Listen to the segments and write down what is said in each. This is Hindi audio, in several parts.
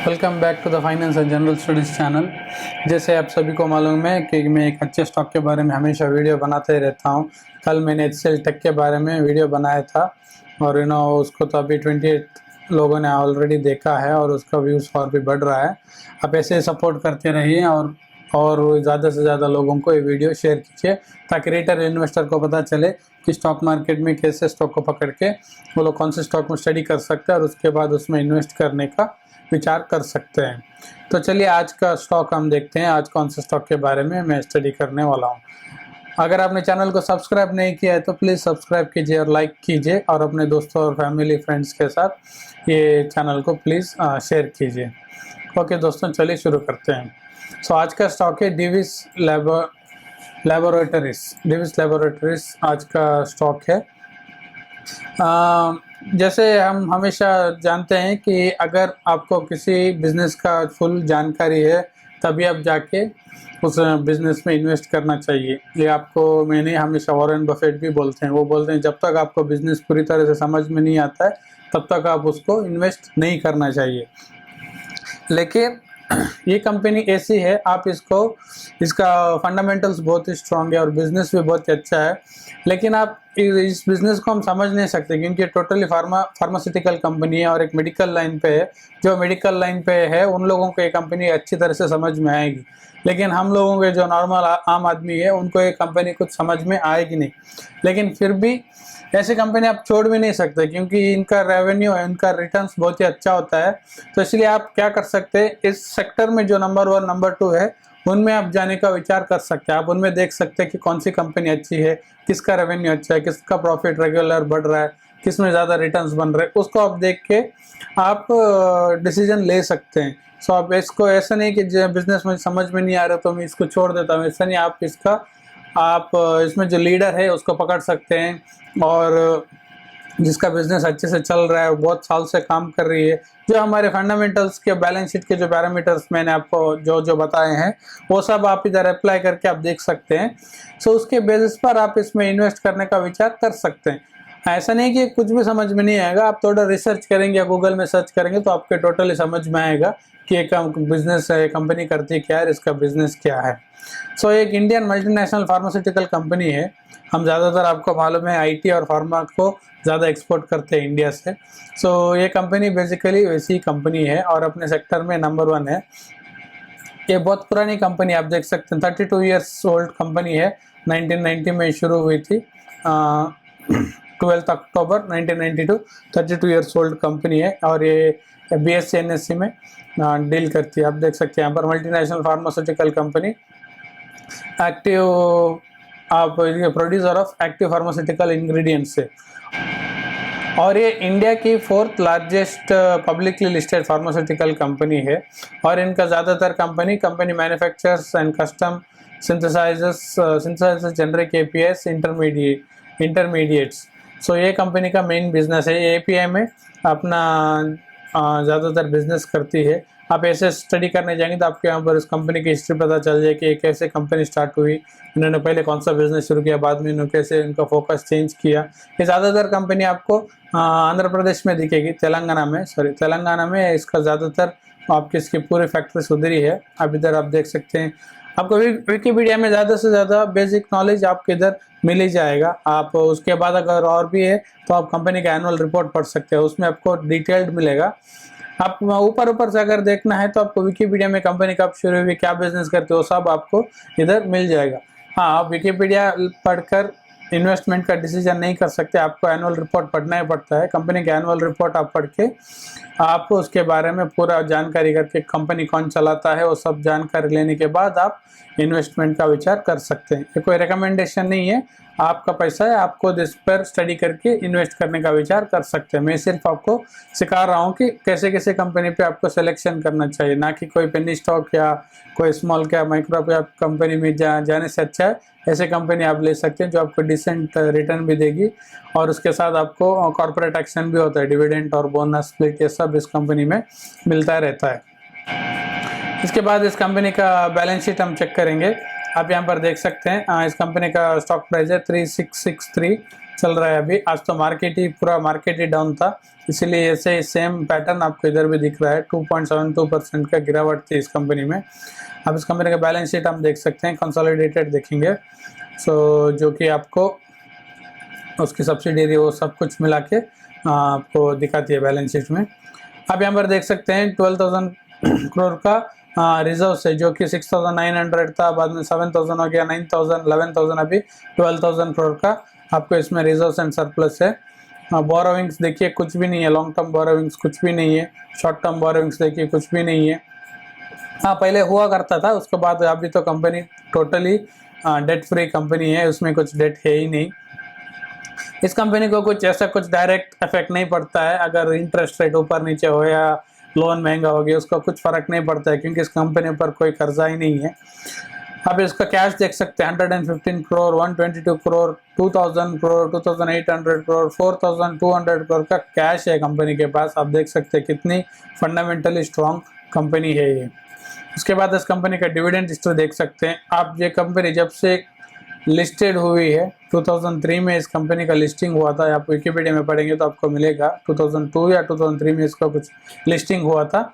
Welcome back to the finance and general studies channel. जैसे आप सभी को मालूम है कि मैं एक अच्छे स्टॉक के बारे में हमेशा वीडियो बनाते रहता हूं। कल मैंने एचसीएल टेक के बारे में वीडियो बनाया था और उसको तो अभी 28 लोगों ने ऑलरेडी देखा है और उसका व्यूज़ और भी बढ़ रहा है। आप ऐसे सपोर्ट करते रहिए और ज़्यादा से ज़्यादा लोगों को ये वीडियो शेयर कीजिए ताकि रिटेल इन्वेस्टर को पता चले कि स्टॉक मार्केट में कैसे स्टॉक को पकड़ के वो लोग कौन से स्टॉक में स्टडी कर सकते हैं और उसके बाद उसमें इन्वेस्ट करने का विचार कर सकते हैं। तो चलिए आज का स्टॉक हम देखते हैं, आज कौन से स्टॉक के बारे में मैं स्टडी करने वाला हूँ। अगर आपने चैनल को सब्सक्राइब नहीं किया है तो प्लीज़ सब्सक्राइब कीजिए और लाइक कीजिए और अपने दोस्तों और फैमिली फ्रेंड्स के साथ ये चैनल को प्लीज़ शेयर कीजिए। ओके दोस्तों, चलिए शुरू करते हैं। आज का स्टॉक है डिविस लैबोरेटरीज आज का स्टॉक है। जैसे हम हमेशा जानते हैं कि अगर आपको किसी बिजनेस का फुल जानकारी है तभी आप जाके उस बिजनेस में इन्वेस्ट करना चाहिए। ये आपको मैंने हमेशा वॉरेन बफेट भी बोलते हैं, वो बोलते हैं जब तक आपको बिजनेस पूरी तरह से समझ में नहीं आता है तब तक आप उसको इन्वेस्ट नहीं करना चाहिए। लेकिन ये कंपनी ऐसी है, आप इसका फंडामेंटल्स बहुत ही स्ट्रांग है और बिजनेस भी बहुत ही अच्छा है, लेकिन आप इस बिजनेस को हम समझ नहीं सकते क्योंकि टोटली फार्मास्यूटिकल कंपनी है और एक मेडिकल लाइन पे है। जो मेडिकल लाइन पे है उन लोगों को ये कंपनी अच्छी तरह से समझ में आएगी, लेकिन हम लोगों के जो नॉर्मल आम आदमी है उनको ये कंपनी कुछ समझ में आएगी नहीं। लेकिन फिर भी ऐसी कंपनी आप छोड़ भी नहीं सकते क्योंकि इनका रेवेन्यू है, इनका रिटर्न्स बहुत ही अच्छा होता है। तो इसलिए आप क्या कर सकते हैं, इस सेक्टर में जो नंबर 1 नंबर 2 है उनमें आप जाने का विचार कर सकते हैं। आप उनमें देख सकते हैं कि कौन सी कंपनी अच्छी है, किसका रेवेन्यू अच्छा है, किसका प्रॉफिट रेगुलर बढ़ रहा है, किसमें ज़्यादा रिटर्न्स बन रहे हैं, उसको आप देख के आप डिसीजन ले सकते हैं। आप इसको ऐसा नहीं कि बिजनेस में समझ में नहीं आ रहा तो मैं इसको छोड़ देता हूँ, ऐसा नहीं। आप इसमें जो लीडर है उसको पकड़ सकते हैं और जिसका बिजनेस अच्छे से चल रहा है, बहुत साल से काम कर रही है, जो हमारे फंडामेंटल्स के बैलेंस शीट के जो पैरामीटर्स मैंने आपको जो बताए हैं वो सब आप इधर अप्लाई करके आप देख सकते हैं। उसके बेसिस पर आप इसमें इन्वेस्ट करने का विचार कर सकते हैं। ऐसा नहीं कि कुछ भी समझ में नहीं आएगा, आप थोड़ा रिसर्च करेंगे या गूगल में सर्च करेंगे तो आपके टोटली समझ में आएगा कि एक बिजनेस है, कंपनी करती क्या है, इसका बिजनेस क्या है। एक इंडियन मल्टीनेशनल फार्मास्यूटिकल कंपनी है। हम ज़्यादातर आपको मालूम है आईटी और फार्मा को ज़्यादा एक्सपोर्ट करते हैं इंडिया से। ये कंपनी बेसिकली वैसी कंपनी है और अपने सेक्टर में नंबर 1 है। ये बहुत पुरानी कंपनी, आप देख सकते हैं 32 ईयर्स ओल्ड कंपनी है। 1990 में शुरू हुई थी, 12 अक्टूबर 1992। 32 ईयर्स ओल्ड कंपनी है और ये बीएससी एनएससी में डील करती है। आप देख सकते हैं यहाँ पर मल्टीनेशनल फार्मास्यूटिकल कंपनी, एक्टिव आप producer of active pharmaceutical ingredients है और ये इंडिया की 4th largest publicly listed pharmaceutical company है। और इनका ज़्यादातर company manufactures and custom synthesisers generic APS intermediates. ये कंपनी का मेन बिजनेस है। एपीआई में अपना ज़्यादातर बिजनेस करती है। आप ऐसे स्टडी करने जाएंगे तो आपके यहाँ पर इस कंपनी की हिस्ट्री पता चल जाए कि कैसे कंपनी स्टार्ट हुई, इन्होंने पहले कौन सा बिजनेस शुरू किया, बाद में इन्होंने कैसे इनका फोकस चेंज किया। ये ज़्यादातर कंपनी आपको आंध्र प्रदेश में दिखेगी, तेलंगाना में इसका ज़्यादातर आपकी इसकी पूरी फैक्ट्री उधर ही है। अब इधर आप देख सकते हैं, आपको विकिपीडिया में ज़्यादा से ज़्यादा बेसिक नॉलेज आपको इधर मिल ही जाएगा। आप उसके बाद अगर और भी है तो आप कंपनी का एनुअल रिपोर्ट पढ़ सकते हो, उसमें आपको डिटेल्ड मिलेगा। आप ऊपर से अगर देखना है तो आपको विकिपीडिया में कंपनी कब शुरू हुई, क्या बिजनेस करते हो, सब आपको इधर मिल जाएगा। हाँ, आप विकिपीडिया पढ़कर इन्वेस्टमेंट का डिसीजन नहीं कर सकते, आपको एनुअल रिपोर्ट पढ़ना ही पड़ता है। कंपनी का एनुअल रिपोर्ट आप पढ़ के आप उसके बारे में पूरा जानकारी करके कंपनी कौन चलाता है वो सब जानकारी लेने के बाद आप इन्वेस्टमेंट का विचार कर सकते हैं। ये कोई रिकमेंडेशन नहीं है, आपका पैसा है, आपको इस पर स्टडी करके इन्वेस्ट करने का विचार कर सकते हैं। मैं सिर्फ आपको सिखा रहा हूँ कि कैसे कैसे कंपनी पे आपको सिलेक्शन करना चाहिए, ना कि कोई पेनी स्टॉक या कोई small cap micro cap company में जाने से अच्छा है ऐसे कंपनी आप ले सकते हैं जो आपको डिसेंट रिटर्न भी देगी और उसके साथ आपको कॉर्पोरेट एक्शन भी होता है, डिविडेंड और बोनस स्प्लिट ये सब इस कंपनी में मिलता रहता है। इसके बाद इस कंपनी का बैलेंस शीट हम चेक करेंगे। आप यहाँ पर देख सकते हैं इस कंपनी का स्टॉक प्राइस है 3663 चल रहा है अभी। आज तो पूरा मार्केट ही डाउन था, इसीलिए ऐसे सेम पैटर्न आपको इधर भी दिख रहा है। 2.72% का गिरावट थी इस कंपनी में। अब इस कंपनी का बैलेंस शीट हम देख सकते हैं, कंसोलिडेटेड देखेंगे जो कि आपको उसकी सब्सिडियरी वो सब कुछ मिला के आपको दिखाती है बैलेंस शीट में। आप यहाँ पर देख सकते हैं 12,000 करोड़ का रिजर्व है, जो कि 6,900 था, बाद में 7,000 हो गया, 9,000, 11,000, अभी 12,000 करोड़ का आपको इसमें रिजर्व एंड सरप्लस है। बोरोविंग्स देखिए कुछ भी नहीं है, लॉन्ग टर्म बोरोविंग्स कुछ भी नहीं है, शॉर्ट टर्म बोरोविंग्स देखिए कुछ भी नहीं है। हाँ पहले हुआ करता था, उसके बाद अभी तो company totally debt free company है, उसमें कुछ डेट है ही नहीं। इस कंपनी को कुछ ऐसा कुछ डायरेक्ट इफेक्ट नहीं पड़ता है, अगर इंटरेस्ट रेट ऊपर नीचे हो या लोन महंगा हो गया उसका कुछ फर्क नहीं पड़ता है, क्योंकि इस कंपनी पर कोई कर्जा ही नहीं है। अब इसका कैश देख सकते हैं 115 करोड़, 122 करोड़, 2000 करोड़, 2800 करोड़, 4200 करोड़ का कैश है कंपनी के पास। आप देख सकते हैं कितनी फंडामेंटली स्ट्रॉन्ग कंपनी है ये। उसके बाद इस कंपनी का डिविडेंड हिस्ट्री देख सकते हैं आप। ये कंपनी जब से लिस्टेड हुई है 2003 में इस कंपनी का लिस्टिंग हुआ था, आप विकिपीडिया में पढ़ेंगे तो आपको मिलेगा 2002 या 2003 में इसका कुछ लिस्टिंग हुआ था।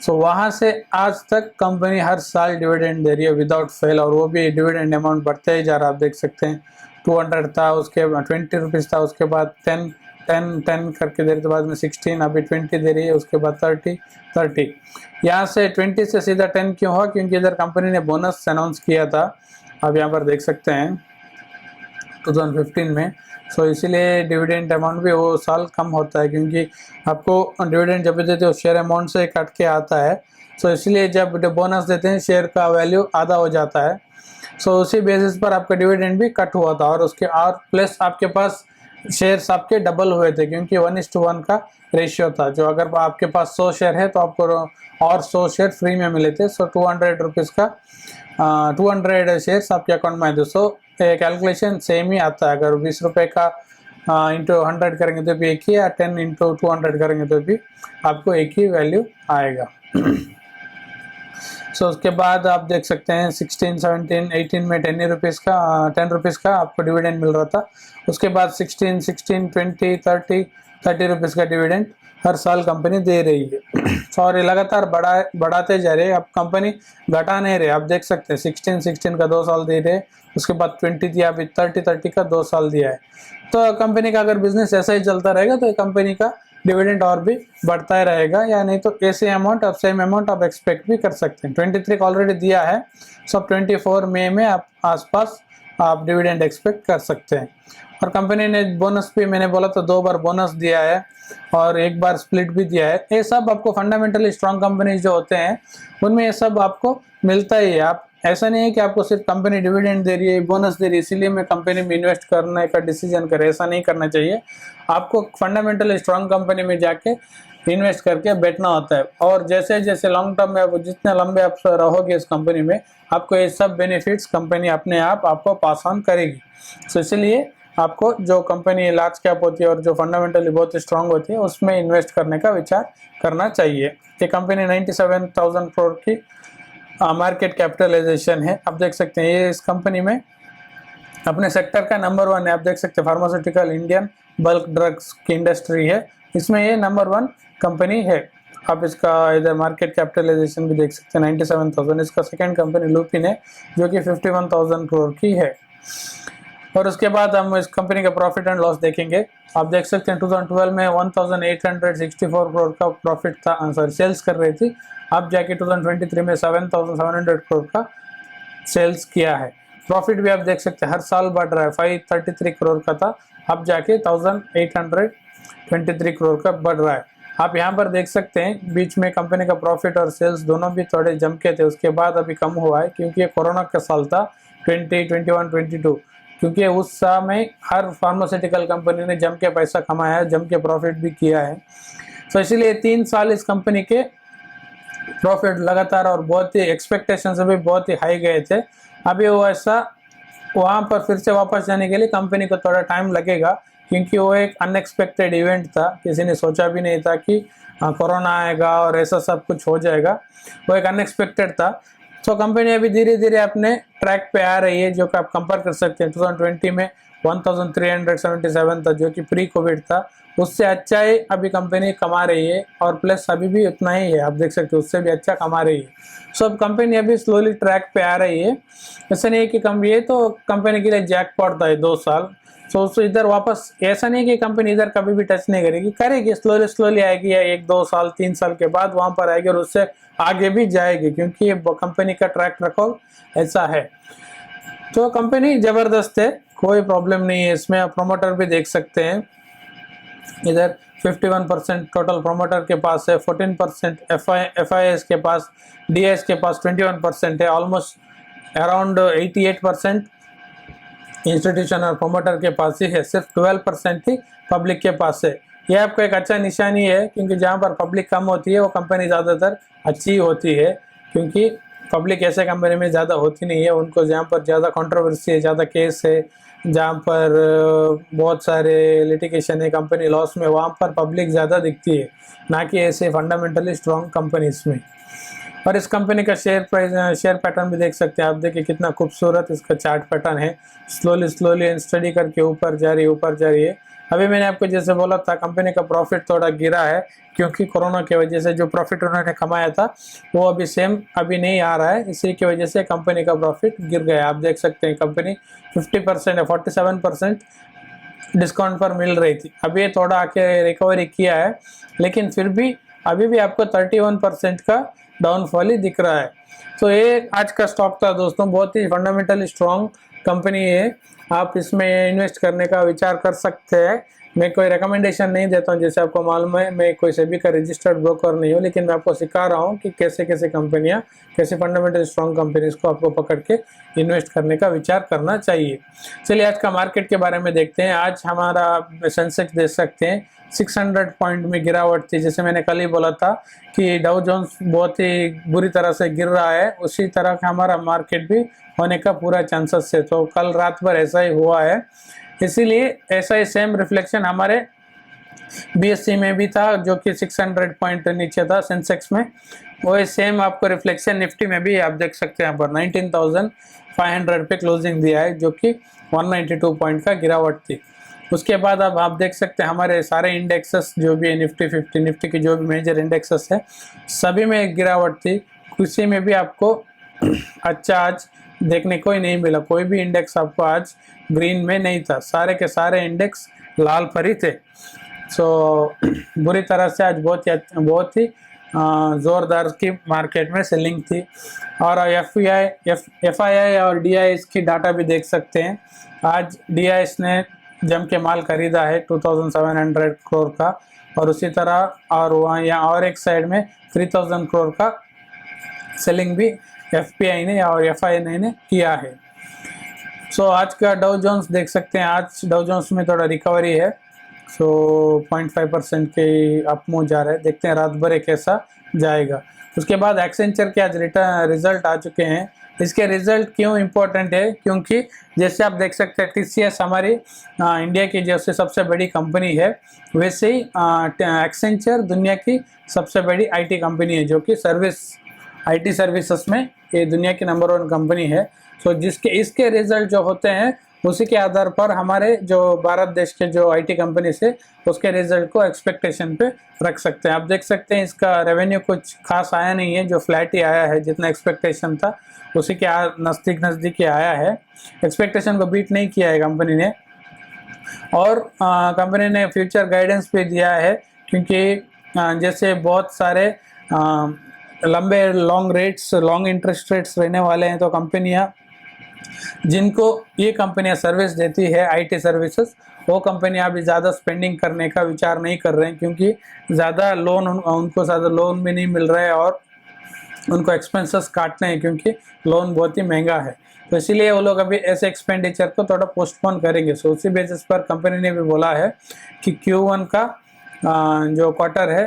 सो वहाँ से आज तक कंपनी हर साल डिविडेंड दे रही है विदाउट फेल, और वो भी डिविडेंड अमाउंट बढ़ते ही जा रहा है। आप देख सकते हैं 200 था, उसके बाद 20 रुपीज़ था, उसके बाद 10 10 10 करके दे रही, तो बाद में 16, अभी 20 दे रही है, उसके बाद 30। यहाँ से 20 से सीधा 10 क्यों हुआ, क्योंकि इधर कंपनी ने बोनस अनाउंस किया था, आप यहाँ पर देख सकते हैं 2015 में। सो इसीलिए डिविडेंड अमाउंट भी वो साल कम होता है, क्योंकि आपको डिविडेंड जब भी देते हो शेयर अमाउंट से कट के आता है। सो इसलिए जब बोनस देते हैं शेयर का वैल्यू आधा हो जाता है। सो उसी बेसिस पर आपका डिविडेंड भी कट हुआ था, और उसके और प्लस आपके पास शेयर्स आपके डबल हुए थे, क्योंकि 1:1 का रेशियो था। जो अगर आपके पास 100 शेयर है तो आपको और 100 शेयर फ्री में मिले थे। सो 200 रुपीज़ का 200 शेयर्स आपके अकाउंट में आए थे। सो कैलकुलेशन सेम ही आता है, अगर 20 रुपये का इंटू 100 करेंगे तो भी एक ही, या 10 इंटू 200 करेंगे तो भी आपको एक ही वैल्यू आएगा। सो उसके बाद आप देख सकते हैं 16, 17, 18 में 10 रुपीज़ का आपको डिविडेंड मिल रहा था। उसके बाद 16, 20, 30 रुपीज़ का डिविडेंड हर साल कंपनी दे रही है। सॉरी, लगातार बढ़ाते जा रहे हैं, अब कंपनी घटा नहीं रहे। आप देख सकते हैं 16 का 2 साल दे रहे, उसके बाद 20 दिया, अभी 30 का 2 साल दिया है। तो कंपनी का अगर बिजनेस ऐसा ही चलता रहेगा तो कंपनी का डिविडेंड और भी बढ़ता ही रहेगा, या नहीं तो ऐसे अमाउंट आप सेम अमाउंट आप एक्सपेक्ट भी कर सकते हैं। 23 का ऑलरेडी दिया है, सब 24 मई में आप आसपास आप डिविडेंड एक्सपेक्ट कर सकते हैं। और कंपनी ने बोनस भी, मैंने बोला तो 2 बार बोनस दिया है और 1 बार स्प्लिट भी दिया है। ये सब आपको फंडामेंटली स्ट्रॉन्ग कंपनीज जो होते हैं उनमें ये सब आपको मिलता ही है। आप ऐसा नहीं है कि आपको सिर्फ कंपनी डिविडेंड दे रही है, बोनस दे रही है, इसीलिए मैं कंपनी में इन्वेस्ट करने का डिसीजन करें, ऐसा नहीं करना चाहिए। आपको फंडामेंटली स्ट्रॉन्ग कंपनी में जाके इन्वेस्ट करके बैठना होता है, और जैसे जैसे लॉन्ग टर्म में जितने लंबे आप रहोगे इस कंपनी में, आपको ये सब बेनिफिट्स कंपनी अपने आप आपको पास ऑन करेगी। तो इसलिए आपको जो कंपनी लार्ज कैप होती है और जो फंडामेंटली बहुत स्ट्रांग होती है उसमें इन्वेस्ट करने का विचार करना चाहिए। ये कंपनी 97,000 करोड़ की मार्केट कैपिटलाइजेशन है। आप देख सकते हैं ये इस कंपनी में अपने सेक्टर का नंबर 1 है। आप देख सकते हैं फार्मास्यूटिकल इंडियन बल्क ड्रग्स की इंडस्ट्री है, इसमें ये नंबर 1 कंपनी है। आप इसका इधर मार्केट कैपिटलाइजेशन भी देख सकते हैं 97,000। इसका सेकंड कंपनी लुपिन है जो कि 51,000 करोड़ की है। और उसके बाद हम इस कंपनी का प्रॉफिट एंड लॉस देखेंगे। आप देख सकते हैं 2012 में 1864 करोड़ का प्रॉफिट था, सॉरी सेल्स कर रही थी। अब जाके 2023 में 7700 करोड़ का सेल्स किया है। प्रॉफिट भी आप देख सकते हैं हर साल बढ़ रहा है, 533 करोड़ का था, अब जाके 1823 करोड़ का बढ़ रहा है। आप यहाँ पर देख सकते हैं बीच में कंपनी का प्रॉफिट और सेल्स दोनों भी थोड़े जम के थे, उसके बाद अभी कम हुआ है क्योंकि ये कोरोना का साल था 2021, 22, क्योंकि उस समय हर फार्मास्यूटिकल कंपनी ने जम के पैसा कमाया है, जम के प्रॉफिट भी किया है। तो इसीलिए 3 साल इस कंपनी के प्रॉफिट लगातार और बहुत ही एक्सपेक्टेशन से भी बहुत ही हाई गए थे। अभी वो ऐसा वहाँ पर फिर से वापस जाने के लिए कंपनी को थोड़ा टाइम लगेगा, क्योंकि वो एक अनएक्सपेक्टेड इवेंट था, किसी ने सोचा भी नहीं था कि कोरोना आएगा और ऐसा सब कुछ हो जाएगा। वो एक अनएक्सपेक्टेड था। तो कंपनी अभी धीरे धीरे अपने ट्रैक पे आ रही है, जो कि आप कंपेयर कर सकते हैं 2020 में 1377 था, जो कि प्री कोविड था, उससे अच्छा ही अभी कंपनी कमा रही है, और प्लस अभी भी उतना ही है, आप देख सकते हो उससे भी अच्छा कमा रही है। सो अब कंपनी अभी स्लोली ट्रैक पे आ रही है। ऐसा नहीं है कि कंपनी है तो कंपनी के लिए जैकपॉट था 2 साल, तो उसको इधर वापस, ऐसा नहीं कि कंपनी इधर कभी भी टच नहीं करेगी, करेगी, स्लोली स्लोली आएगी, या 1-2 साल 3 साल के बाद वहां पर आएगी और उससे आगे भी जाएगी, क्योंकि ये कंपनी का ट्रैक रिकॉर्ड ऐसा है। तो कंपनी जबरदस्त है, कोई प्रॉब्लम नहीं है इसमें। प्रमोटर भी देख सकते हैं इधर 51% टोटल प्रमोटर के पास है, 14% FIS के पास, DIS के पास 21% है, ऑलमोस्ट अराउंड 88% इंस्टीट्यूशन और प्रमोटर के पास ही है, सिर्फ 12% ही पब्लिक के पास है। यह आपको एक अच्छा निशानी है, क्योंकि जहाँ पर पब्लिक कम होती है वो कंपनी ज़्यादातर अच्छी होती है, क्योंकि पब्लिक ऐसे कंपनी में ज़्यादा होती नहीं है, उनको जहाँ पर ज़्यादा कंट्रोवर्सी है, ज़्यादा केस है, जहाँ पर बहुत सारे लिटिगेशन है, कंपनी लॉस में, वहाँ पर पब्लिक ज़्यादा दिखती है, ना कि ऐसे फंडामेंटली स्ट्रॉन्ग कंपनीज में। और इस कंपनी का शेयर पैटर्न भी देख सकते हैं आप, देखिए कितना खूबसूरत इसका चार्ट पैटर्न है, स्लोली स्लोली स्टडी करके ऊपर जा रही है। अभी मैंने आपको जैसे बोला था, कंपनी का प्रॉफिट थोड़ा गिरा है, क्योंकि कोरोना की वजह से जो प्रॉफिट उन्होंने कमाया था वो अभी सेम अभी नहीं आ रहा है, इसी की वजह से कंपनी का प्रॉफिट गिर गया। आप देख सकते हैं कंपनी 50% या 47% डिस्काउंट पर मिल रही थी, अभी ये थोड़ा आके रिकवरी किया है, लेकिन फिर भी अभी भी आपको 31% का डाउनफॉल ही दिख रहा है। तो ये आज का स्टॉक था दोस्तों, बहुत ही फंडामेंटली स्ट्रॉन्ग कंपनी है, आप इसमें इन्वेस्ट करने का विचार कर सकते हैं। मैं कोई रिकमेंडेशन नहीं देता हूँ, जैसे आपको मालूम है मैं कोई सेबी का रजिस्टर्ड ब्रोकर नहीं हूँ, लेकिन मैं आपको सिखा रहा हूँ कि कैसे कैसे कंपनियाँ, कैसे फंडामेंटल स्ट्रॉन्ग कंपनीज को आपको पकड़ के इन्वेस्ट करने का विचार करना चाहिए। चलिए आज का मार्केट के बारे में देखते हैं। आज हमारा सेंसेक्स देख सकते हैं 600 पॉइंट में गिरावट थी, जैसे मैंने कल ही बोला था कि डाउ जोन्स बहुत ही बुरी तरह से गिर रहा है, उसी तरह का हमारा मार्केट भी होने का पूरा चांसेस है। तो कल रात भर ऐसा ही हुआ है, इसीलिए ऐसा ही सेम रिफ्लेक्शन हमारे BSE में भी था, जो कि 600 पॉइंट नीचे था सेंसेक्स में, वो सेम आपको रिफ्लेक्शन निफ्टी में भी आप देख सकते हैं। यहाँ पर 19,500 पे क्लोजिंग दिया है, जो कि 192 पॉइंट का गिरावट थी। उसके बाद अब आप देख सकते हैं हमारे सारे इंडेक्सेस जो भी है, निफ्टी 50, निफ्टी की जो भी मेजर इंडेक्सेस है, सभी में एक गिरावट थी, किसी में भी आपको अच्छा आज देखने को ही नहीं मिला, कोई भी इंडेक्स आपको आज ग्रीन में नहीं था, सारे के सारे इंडेक्स लाल पर ही थे। सो बुरी तरह से आज बहुत ही ज़ोरदार की मार्केट में सेलिंग थी। और FII और DIS की डाटा भी देख सकते हैं, आज DIS ने जम के माल खरीदा है 2700 करोड़ का, और उसी तरह और वहाँ यहाँ और एक साइड में 3000 करोड़ का सेलिंग भी FPI ने और FII ने किया है। सो आज का डाउ जोन्स देख सकते हैं, आज डाउ जोन्स में थोड़ा रिकवरी है, सो 0.5% के अप मूव जा रहा है, देखते हैं रात भर कैसा जाएगा। उसके बाद एक्सेंचर के आज रिजल्ट आ चुके हैं। इसके रिजल्ट क्यों इम्पोर्टेंट है, क्योंकि जैसे आप देख सकते हैं TCS हमारी इंडिया की जैसे सबसे बड़ी कंपनी है, वैसे ही एक्सेंचर दुनिया की सबसे बड़ी IT कंपनी है, जो कि IT सर्विसेज में ये दुनिया की नंबर 1 कंपनी है। सो इसके रिजल्ट जो होते हैं, उसी के आधार पर हमारे जो भारत देश के जो IT कंपनी से उसके रिजल्ट को एक्सपेक्टेशन पे रख सकते हैं। आप देख सकते हैं इसका रेवेन्यू कुछ खास आया नहीं है, जो फ्लैट ही आया है, जितना एक्सपेक्टेशन था उसी के नज़दीक ही आया है, एक्सपेक्टेशन को बीट नहीं किया है कंपनी ने। और कंपनी ने फ्यूचर गाइडेंस भी दिया है, क्योंकि जैसे बहुत सारे लंबे लॉन्ग इंटरेस्ट रेट्स रहने वाले हैं, तो कंपनियां जिनको ये कंपनियां सर्विस देती है IT सर्विसेज, वो कंपनियां अभी ज़्यादा स्पेंडिंग करने का विचार नहीं कर रहे हैं, क्योंकि ज़्यादा लोन उनको ज़्यादा लोन भी नहीं मिल रहा है, और उनको एक्सपेंसेस काटने हैं, क्योंकि लोन बहुत ही महंगा है। तो इसीलिए वो लोग अभी ऐसे एक्सपेंडिचर को थोड़ा पोस्टपोन करेंगे। सो उसी बेसिस पर कंपनी ने भी बोला है कि Q1 का जो क्वार्टर है,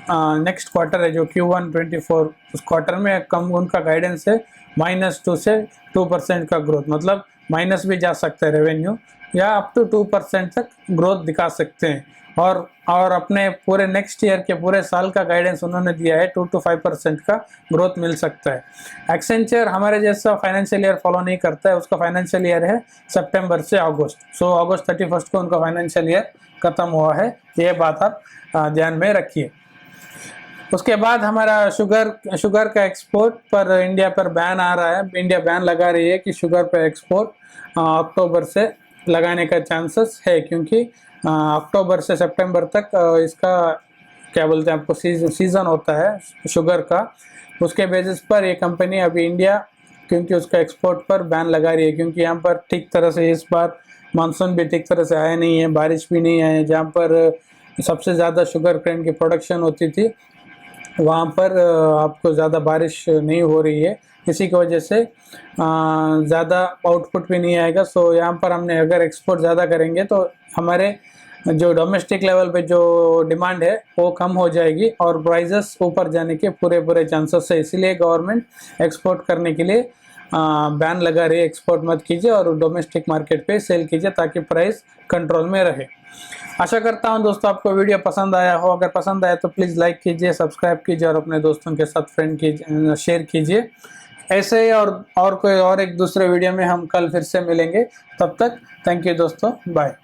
नेक्स्ट क्वार्टर है जो Q1 24, उस क्वार्टर में कम उनका गाइडेंस है -2 से 2% का ग्रोथ, मतलब माइनस भी जा सकता है रेवेन्यू, या अप टू 2% तक ग्रोथ दिखा सकते हैं। और अपने पूरे नेक्स्ट ईयर के पूरे साल का गाइडेंस उन्होंने दिया है 2 to 5% का ग्रोथ मिल सकता है। एक्सेंचर हमारे जैसा फाइनेंशियल ईयर फॉलो नहीं करता है, उसका फाइनेंशियल ईयर है सितंबर से अगस्त। सो अगस्त 31 को उनका फाइनेंशियल ईयर खत्म हुआ है, ये बात आप ध्यान में रखिए। उसके बाद हमारा शुगर का एक्सपोर्ट पर इंडिया पर बैन आ रहा है। इंडिया बैन लगा रही है कि शुगर पर एक्सपोर्ट अक्टूबर से लगाने का चांसेस है, क्योंकि अक्टूबर से सितंबर तक इसका क्या बोलते हैं आपको सीजन होता है शुगर का। उसके बेसिस पर ये कंपनी अभी इंडिया क्योंकि उसका एक्सपोर्ट पर बैन लगा रही है, क्योंकि यहाँ पर ठीक तरह से इस बार मानसून भी ठीक तरह से आया नहीं है, बारिश भी नहीं आई। जहाँ पर सबसे ज़्यादा शुगर केन की प्रोडक्शन होती थी वहाँ पर आपको ज़्यादा बारिश नहीं हो रही है, इसी की वजह से ज़्यादा आउटपुट भी नहीं आएगा। सो यहाँ पर हमने अगर एक्सपोर्ट ज़्यादा करेंगे तो हमारे जो डोमेस्टिक लेवल पे जो डिमांड है वो कम हो जाएगी और प्राइजेस ऊपर जाने के पूरे चांसेस है। इसीलिए गवर्नमेंट एक्सपोर्ट करने के लिए बैन लगा रही है, एक्सपोर्ट मत कीजिए और डोमेस्टिक मार्केट पे सेल कीजिए ताकि प्राइस कंट्रोल में रहे। आशा करता हूं दोस्तों आपको वीडियो पसंद आया हो। अगर पसंद आया तो प्लीज़ लाइक कीजिए, सब्सक्राइब कीजिए और अपने दोस्तों के साथ शेयर कीजिए। ऐसे ही और कोई और एक दूसरे वीडियो में हम कल फिर से मिलेंगे। तब तक थैंक यू दोस्तों, बाय।